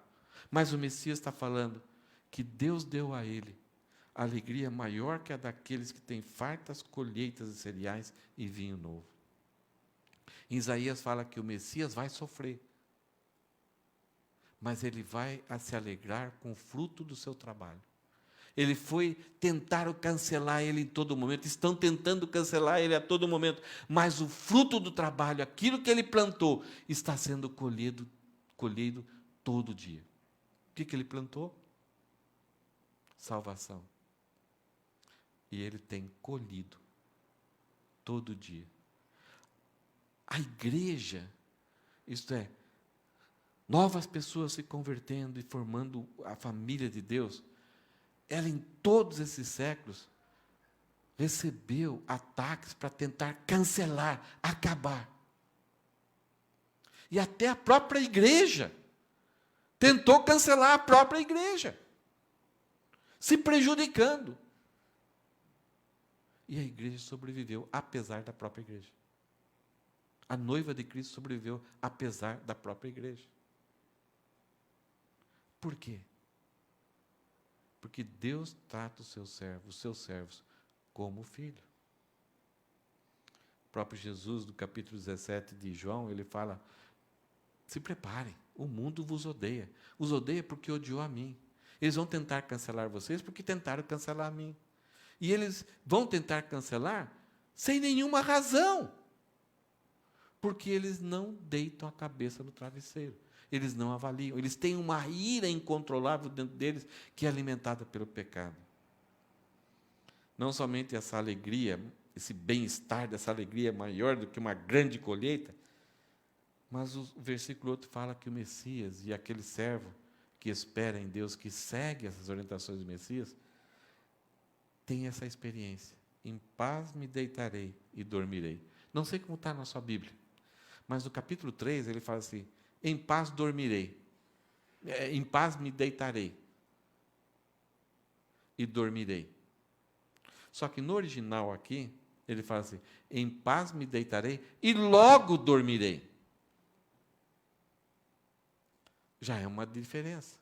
Speaker 1: Mas o Messias está falando que Deus deu a ele a alegria maior que a daqueles que têm fartas colheitas de cereais e vinho novo. Em Isaías fala que o Messias vai sofrer, mas ele vai se alegrar com o fruto do seu trabalho. Ele tentaram cancelar ele em todo momento, estão tentando cancelar ele a todo momento, mas o fruto do trabalho, aquilo que ele plantou, está sendo colhido todo dia. O que ele plantou? Salvação. E ele tem colhido todo dia. A igreja, isto é, novas pessoas se convertendo e formando a família de Deus, ela em todos esses séculos recebeu ataques para tentar cancelar, acabar. E até a própria igreja tentou cancelar a própria igreja, se prejudicando. E a igreja sobreviveu, apesar da própria igreja. A noiva de Cristo sobreviveu, apesar da própria igreja. Por quê? Porque Deus trata os seus servos, como filho. O próprio Jesus, no capítulo 17 de João, ele fala, se preparem, o mundo vos odeia. Os odeia porque odiou a mim. Eles vão tentar cancelar vocês porque tentaram cancelar a mim. E eles vão tentar cancelar sem nenhuma razão. Porque eles não deitam a cabeça no travesseiro. Eles não avaliam, eles têm uma ira incontrolável dentro deles que é alimentada pelo pecado. Não somente essa alegria, esse bem-estar dessa alegria é maior do que uma grande colheita, mas o versículo 8 fala que o Messias e aquele servo que espera em Deus, que segue essas orientações do Messias, tem essa experiência. Em paz me deitarei e dormirei. Não sei como está na sua Bíblia, mas no capítulo 3 ele fala assim, em paz dormirei, em paz me deitarei e dormirei. Só que no original aqui, ele fala assim, em paz me deitarei e logo dormirei. Já é uma diferença.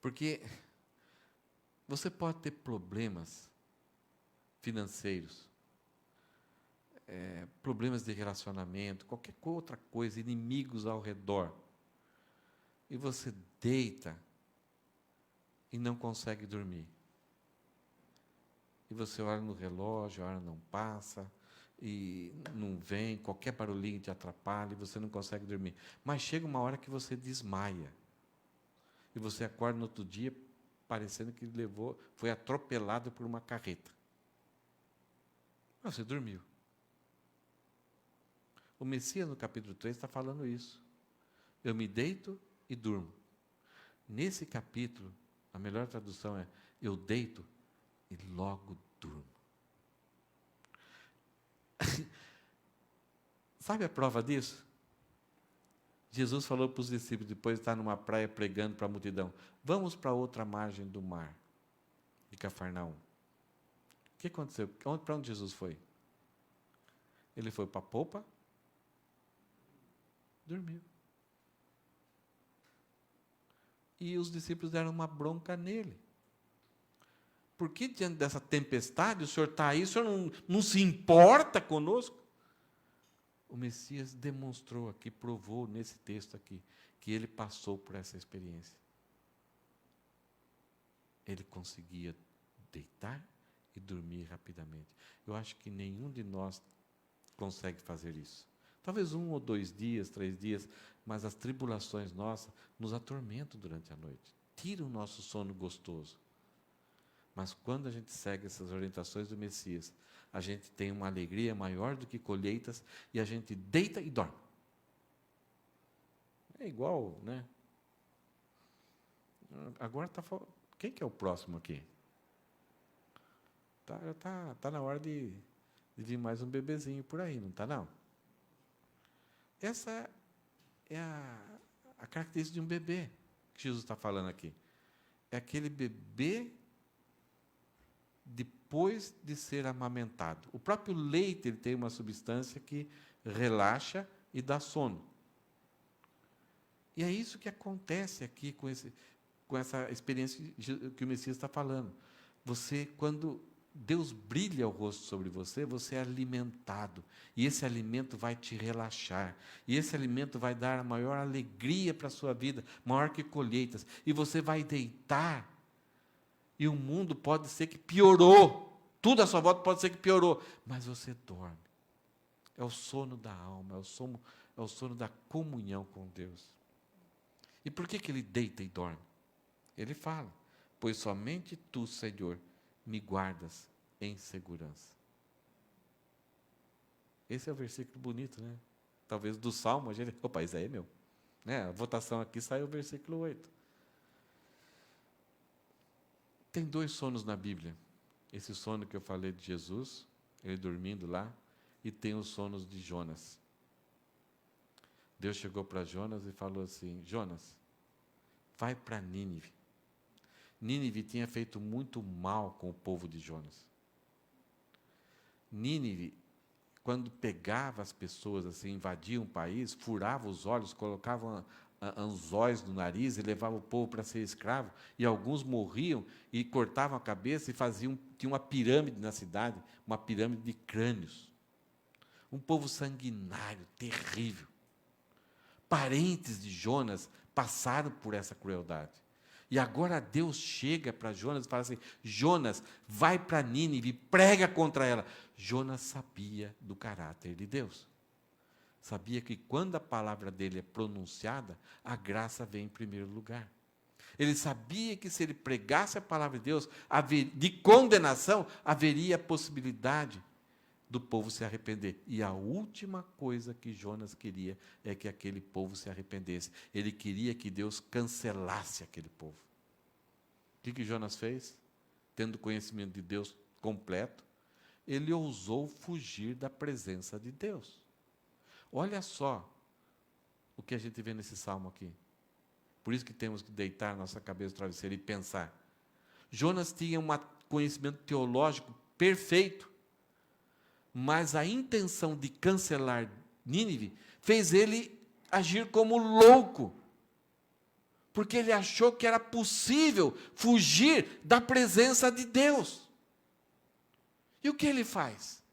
Speaker 1: Porque você pode ter problemas financeiros, problemas de relacionamento, qualquer outra coisa, inimigos ao redor. E você deita e não consegue dormir. E você olha no relógio, a hora não passa, e não vem, qualquer barulhinho te atrapalha, e você não consegue dormir. Mas chega uma hora que você desmaia. E você acorda no outro dia parecendo que foi atropelado por uma carreta. Mas você dormiu. O Messias, no capítulo 3, está falando isso. Eu me deito e durmo. Nesse capítulo, a melhor tradução é: eu deito e logo durmo. Sabe a prova disso? Jesus falou para os discípulos, depois de estar numa praia pregando para a multidão: vamos para outra margem do mar, de Cafarnaum. O que aconteceu? Para onde Jesus foi? Ele foi para a popa, dormiu. E os discípulos deram uma bronca nele. Por que diante dessa tempestade o senhor está aí, o senhor não se importa conosco? O Messias demonstrou aqui, provou nesse texto aqui, que ele passou por essa experiência. Ele conseguia deitar e dormir rapidamente. Eu acho que nenhum de nós consegue fazer isso. Talvez 1 ou 2 dias, 3 dias, mas as tribulações nossas nos atormentam durante a noite. Tiram o nosso sono gostoso. Mas quando a gente segue essas orientações do Messias, a gente tem uma alegria maior do que colheitas e a gente deita e dorme. É igual, né? Agora quem que é o próximo aqui? Tá na hora de vir mais um bebezinho por aí, não está não? Essa é a característica de um bebê que Jesus está falando aqui. É aquele bebê depois de ser amamentado. O próprio leite ele tem uma substância que relaxa e dá sono. E é isso que acontece aqui com essa experiência que o Messias está falando. Quando Deus brilha o rosto sobre você, você é alimentado. E esse alimento vai te relaxar. E esse alimento vai dar a maior alegria para a sua vida, maior que colheitas. E você vai deitar. E o mundo pode ser que piorou. Tudo à sua volta pode ser que piorou. Mas você dorme. É o sono da alma, é o sono da comunhão com Deus. E por que ele deita e dorme? Ele fala: pois somente tu, Senhor, me guardas em segurança. Esse é o versículo bonito, né? Talvez do Salmo, a gente... Opa, isso aí é meu. Né? A votação aqui saiu o versículo 8. Tem 2 sonos na Bíblia. Esse sono que eu falei de Jesus, ele dormindo lá, e tem os sonos de Jonas. Deus chegou para Jonas e falou assim: Jonas, vai para Nínive. Nínive tinha feito muito mal com o povo de Jonas. Nínive, quando pegava as pessoas assim, invadia um país, furava os olhos, colocava anzóis no nariz e levava o povo para ser escravo, e alguns morriam e cortavam a cabeça e tinha uma pirâmide na cidade, uma pirâmide de crânios. Um povo sanguinário, terrível. Parentes de Jonas passaram por essa crueldade. E agora Deus chega para Jonas e fala assim: Jonas, vai para Nínive, prega contra ela. Jonas sabia do caráter de Deus. Sabia que quando a palavra dele é pronunciada, a graça vem em primeiro lugar. Ele sabia que se ele pregasse a palavra de Deus, de condenação, haveria a possibilidade do povo se arrepender. E a última coisa que Jonas queria é que aquele povo se arrependesse. Ele queria que Deus cancelasse aquele povo. O que Jonas fez? Tendo conhecimento de Deus completo, ele ousou fugir da presença de Deus. Olha só o que a gente vê nesse salmo aqui. Por isso que temos que deitar nossa cabeça no travesseiro e pensar. Jonas tinha um conhecimento teológico perfeito, mas a intenção de cancelar Nínive fez ele agir como louco. porque ele achou que era possível fugir da presença de Deus. E o que ele faz?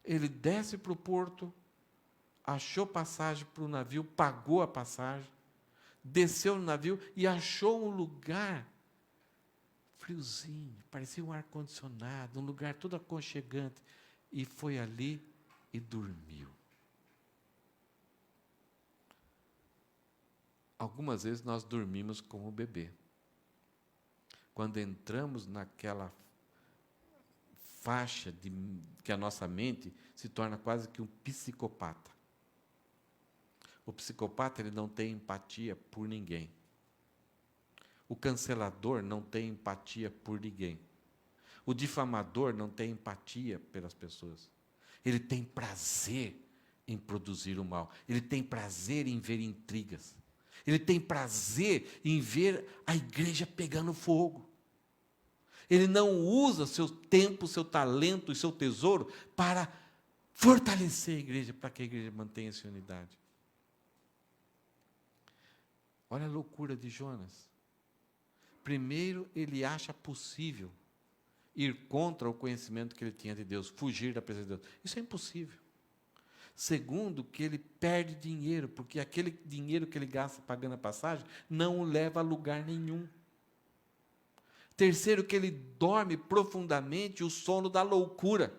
Speaker 1: Ele desce para o porto, achou passagem para o navio, pagou a passagem, desceu no navio e achou um lugar friozinho, parecia um ar-condicionado, um lugar todo aconchegante, e foi ali e dormiu. Algumas vezes nós dormimos como o bebê. Quando entramos naquela faixa que a nossa mente se torna quase que um psicopata. O psicopata, ele não tem empatia por ninguém. O cancelador não tem empatia por ninguém. O difamador não tem empatia pelas pessoas. Ele tem prazer em produzir o mal. Ele tem prazer em ver intrigas. Ele tem prazer em ver a igreja pegando fogo. Ele não usa seu tempo, seu talento e seu tesouro para fortalecer a igreja, para que a igreja mantenha essa unidade. Olha a loucura de Jonas. Primeiro, ele acha possível ir contra o conhecimento que ele tinha de Deus, fugir da presença de Deus. Isso é impossível. Segundo, que ele perde dinheiro, porque aquele dinheiro que ele gasta pagando a passagem não o leva a lugar nenhum. Terceiro, que ele dorme profundamente o sono da loucura.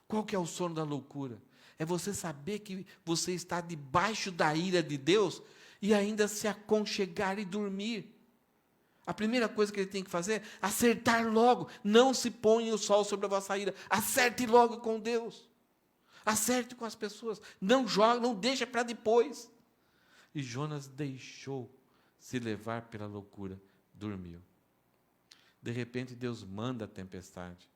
Speaker 1: Qual que é o sono da loucura? É você saber que você está debaixo da ira de Deus e ainda se aconchegar e dormir. A primeira coisa que ele tem que fazer é acertar logo. Não se ponha o sol sobre a vossa ira. Acerte logo com Deus. Acerte com as pessoas. Não joga, não deixa para depois. E Jonas deixou se levar pela loucura, dormiu. De repente Deus manda a tempestade.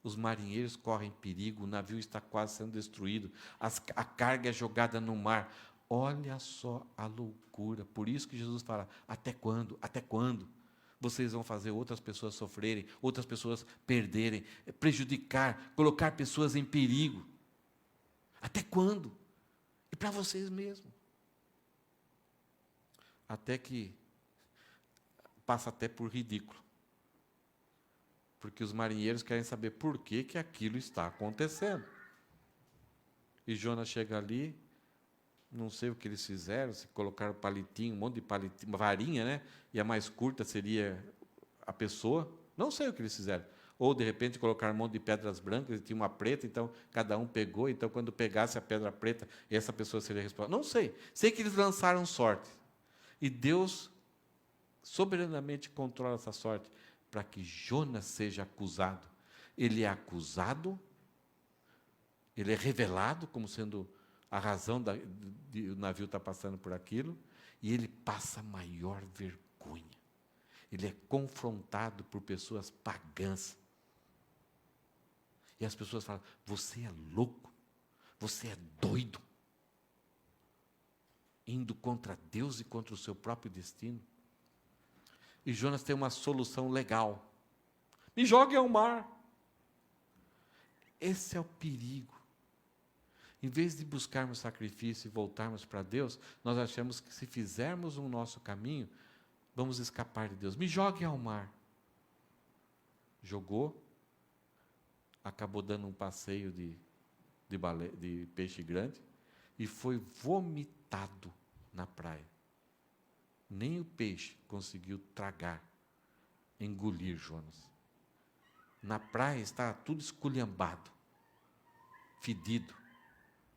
Speaker 1: Os marinheiros correm perigo, o navio está quase sendo destruído, a carga é jogada no mar. Olha só a loucura. Por isso que Jesus fala: até quando? Até quando? Vocês vão fazer outras pessoas sofrerem, outras pessoas perderem, prejudicar, colocar pessoas em perigo. Até quando? E para vocês mesmos. Até que passa até por ridículo. Porque os marinheiros querem saber por que aquilo está acontecendo. E Jonas chega ali, não sei o que eles fizeram, se colocaram palitinho, um monte de palitinho, uma varinha, né? E a mais curta seria a pessoa. Não sei o que eles fizeram. Ou, de repente, colocaram um monte de pedras brancas e tinha uma preta, então cada um pegou, então quando pegasse a pedra preta, essa pessoa seria responsável. Não sei. Sei que eles lançaram sorte. E Deus soberanamente controla essa sorte para que Jonas seja acusado. Ele é acusado, ele é revelado como sendo a razão de o navio estar passando por aquilo, e ele passa maior vergonha. Ele é confrontado por pessoas pagãs. E as pessoas falam: você é louco, você é doido, indo contra Deus e contra o seu próprio destino. E Jonas tem uma solução legal: me jogue ao mar. Esse é o perigo. Em vez de buscarmos sacrifício e voltarmos para Deus, nós achamos que se fizermos o nosso caminho, vamos escapar de Deus. Me jogue ao mar. Jogou, acabou dando um passeio de peixe grande e foi vomitado na praia. Nem o peixe conseguiu tragar, engolir Jonas. Na praia estava tudo esculhambado, fedido,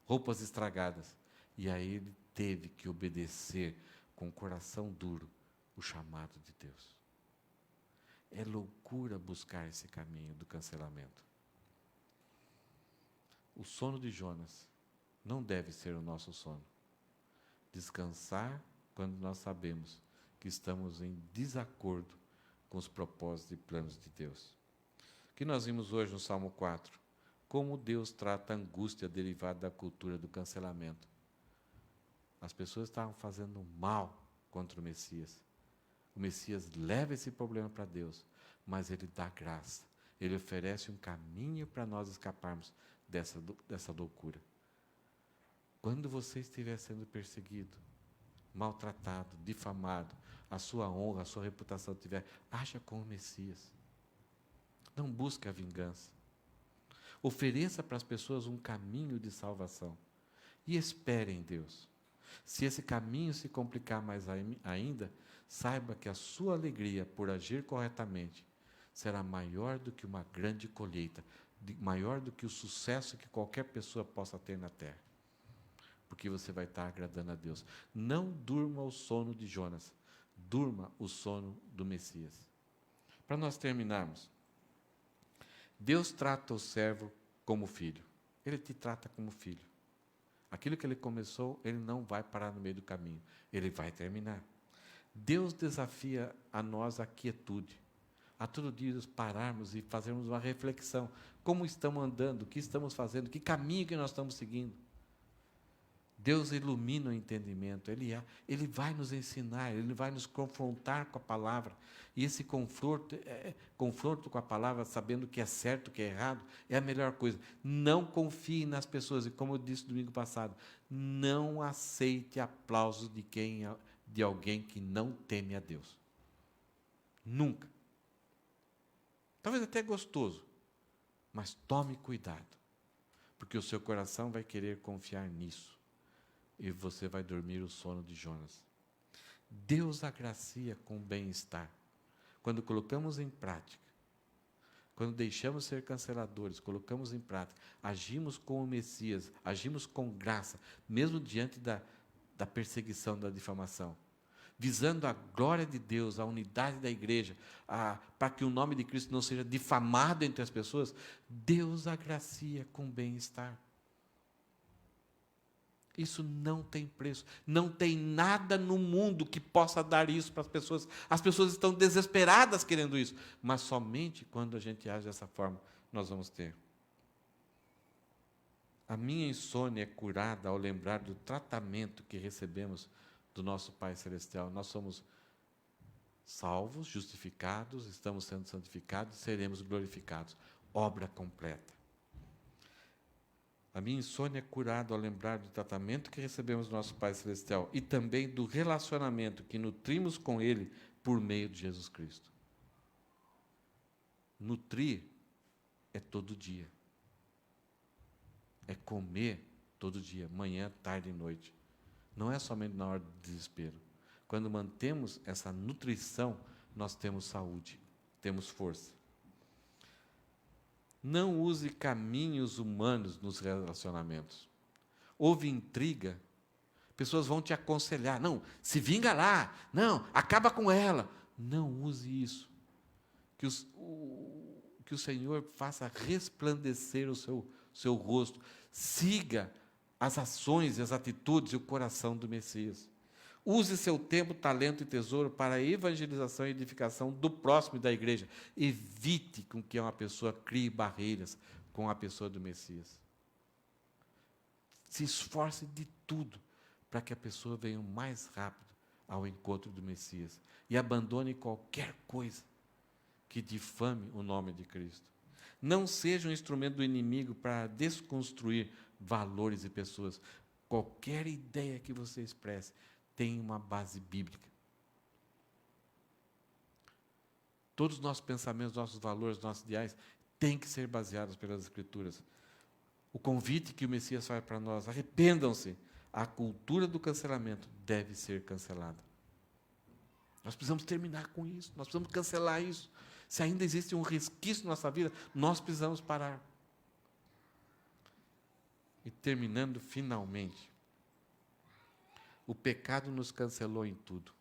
Speaker 1: roupas estragadas. E aí ele teve que obedecer com o coração duro o chamado de Deus. É loucura buscar esse caminho do cancelamento. O sono de Jonas não deve ser o nosso sono. Descansar quando nós sabemos que estamos em desacordo com os propósitos e planos de Deus. O que nós vimos hoje no Salmo 4? Como Deus trata a angústia derivada da cultura do cancelamento. As pessoas estavam fazendo mal contra o Messias. O Messias leva esse problema para Deus, mas Ele dá graça. Ele oferece um caminho para nós escaparmos dessa loucura. Quando você estiver sendo perseguido, maltratado, difamado, a sua honra, a sua reputação tiver, haja como Messias. Não busque a vingança. Ofereça para as pessoas um caminho de salvação. E espere em Deus. Se esse caminho se complicar mais ainda, saiba que a sua alegria por agir corretamente será maior do que uma grande colheita, maior do que o sucesso que qualquer pessoa possa ter na terra. Porque você vai estar agradando a Deus. Não durma o sono de Jonas, durma o sono do Messias. Para nós terminarmos, Deus trata o servo como filho. Ele te trata como filho. Aquilo que ele começou, ele não vai parar no meio do caminho. Ele vai terminar. Deus desafia a nós a quietude. A todo dia nos pararmos e fazermos uma reflexão. Como estamos andando, o que estamos fazendo, que caminho que nós estamos seguindo. Deus ilumina o entendimento, Ele vai nos ensinar, Ele vai nos confrontar com a palavra. E esse confronto com a palavra, sabendo que é certo, que é errado, é a melhor coisa. Não confie nas pessoas, e como eu disse domingo passado, não aceite aplausos de alguém que não teme a Deus. Nunca. Talvez até gostoso, mas tome cuidado, porque o seu coração vai querer confiar nisso. E você vai dormir o sono de Jonas. Deus agracia com bem-estar. Quando colocamos em prática, quando deixamos ser canceladores, colocamos em prática, agimos com o Messias, agimos com graça, mesmo diante da perseguição, da difamação, visando a glória de Deus, a unidade da igreja, para que o nome de Cristo não seja difamado entre as pessoas, Deus agracia com bem-estar. Isso não tem preço. Não tem nada no mundo que possa dar isso para as pessoas. As pessoas estão desesperadas querendo isso. Mas somente quando a gente age dessa forma, nós vamos ter. A minha insônia é curada ao lembrar do tratamento que recebemos do nosso Pai Celestial. Nós somos salvos, justificados, estamos sendo santificados, seremos glorificados. Obra completa. A minha insônia é curada ao lembrar do tratamento que recebemos do nosso Pai Celestial e também do relacionamento que nutrimos com Ele por meio de Jesus Cristo. Nutrir é todo dia. É comer todo dia, manhã, tarde e noite. Não é somente na hora do desespero. Quando mantemos essa nutrição, nós temos saúde, temos força. Não use caminhos humanos nos relacionamentos. Houve intriga, pessoas vão te aconselhar, não, se vinga lá, não, acaba com ela. Não use isso. Que o Senhor faça resplandecer o seu rosto. Siga as ações, as atitudes e o coração do Messias. Use seu tempo, talento e tesouro para a evangelização e edificação do próximo e da igreja. Evite com que uma pessoa crie barreiras com a pessoa do Messias. Se esforce de tudo para que a pessoa venha o mais rápido ao encontro do Messias. E abandone qualquer coisa que difame o nome de Cristo. Não seja um instrumento do inimigo para desconstruir valores e pessoas. Qualquer ideia que você expresse tem uma base bíblica. Todos os nossos pensamentos, nossos valores, nossos ideais têm que ser baseados pelas Escrituras. O convite que o Messias faz para nós, arrependam-se, a cultura do cancelamento deve ser cancelada. Nós precisamos terminar com isso, nós precisamos cancelar isso. Se ainda existe um resquício na nossa vida, nós precisamos parar. E terminando finalmente, o pecado nos cancelou em tudo.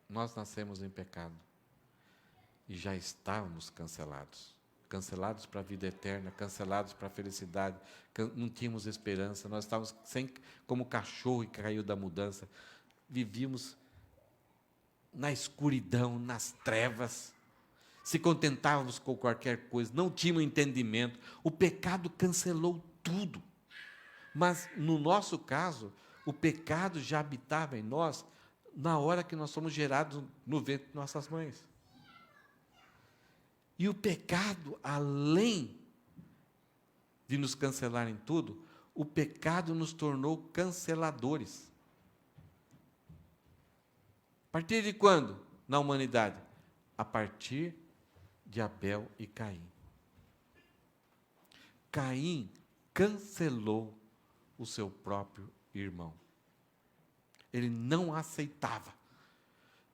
Speaker 1: Nós nascemos em pecado e já estávamos cancelados. Cancelados para a vida eterna, cancelados para a felicidade, não tínhamos esperança, nós estávamos como cachorro que caiu da mudança, vivíamos na escuridão, nas trevas, se contentávamos com qualquer coisa, não tínhamos entendimento, o pecado cancelou tudo. Mas, no nosso caso, o pecado já habitava em nós na hora que nós somos gerados no ventre de nossas mães. E o pecado, além de nos cancelar em tudo, o pecado nos tornou canceladores. A partir de quando na humanidade? A partir de Abel e Caim. Caim cancelou o seu próprio irmão. Ele não aceitava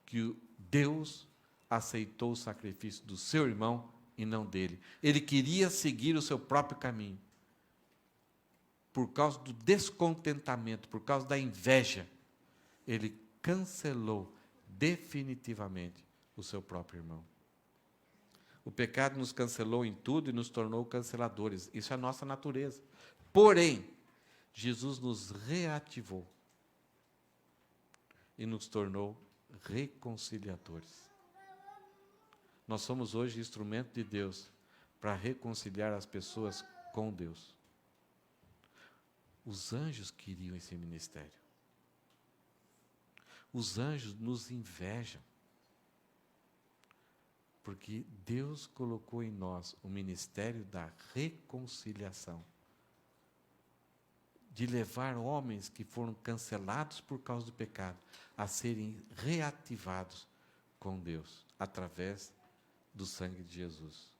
Speaker 1: que Deus aceitou o sacrifício do seu irmão e não dele. Ele queria seguir o seu próprio caminho. Por causa do descontentamento, por causa da inveja, ele cancelou definitivamente o seu próprio irmão. O pecado nos cancelou em tudo e nos tornou canceladores. Isso é a nossa natureza. Porém, Jesus nos reativou e nos tornou reconciliadores. Nós somos hoje instrumento de Deus para reconciliar as pessoas com Deus. Os anjos queriam esse ministério. Os anjos nos invejam. Porque Deus colocou em nós o ministério da reconciliação. De levar homens que foram cancelados por causa do pecado a serem reativados com Deus, através do sangue de Jesus.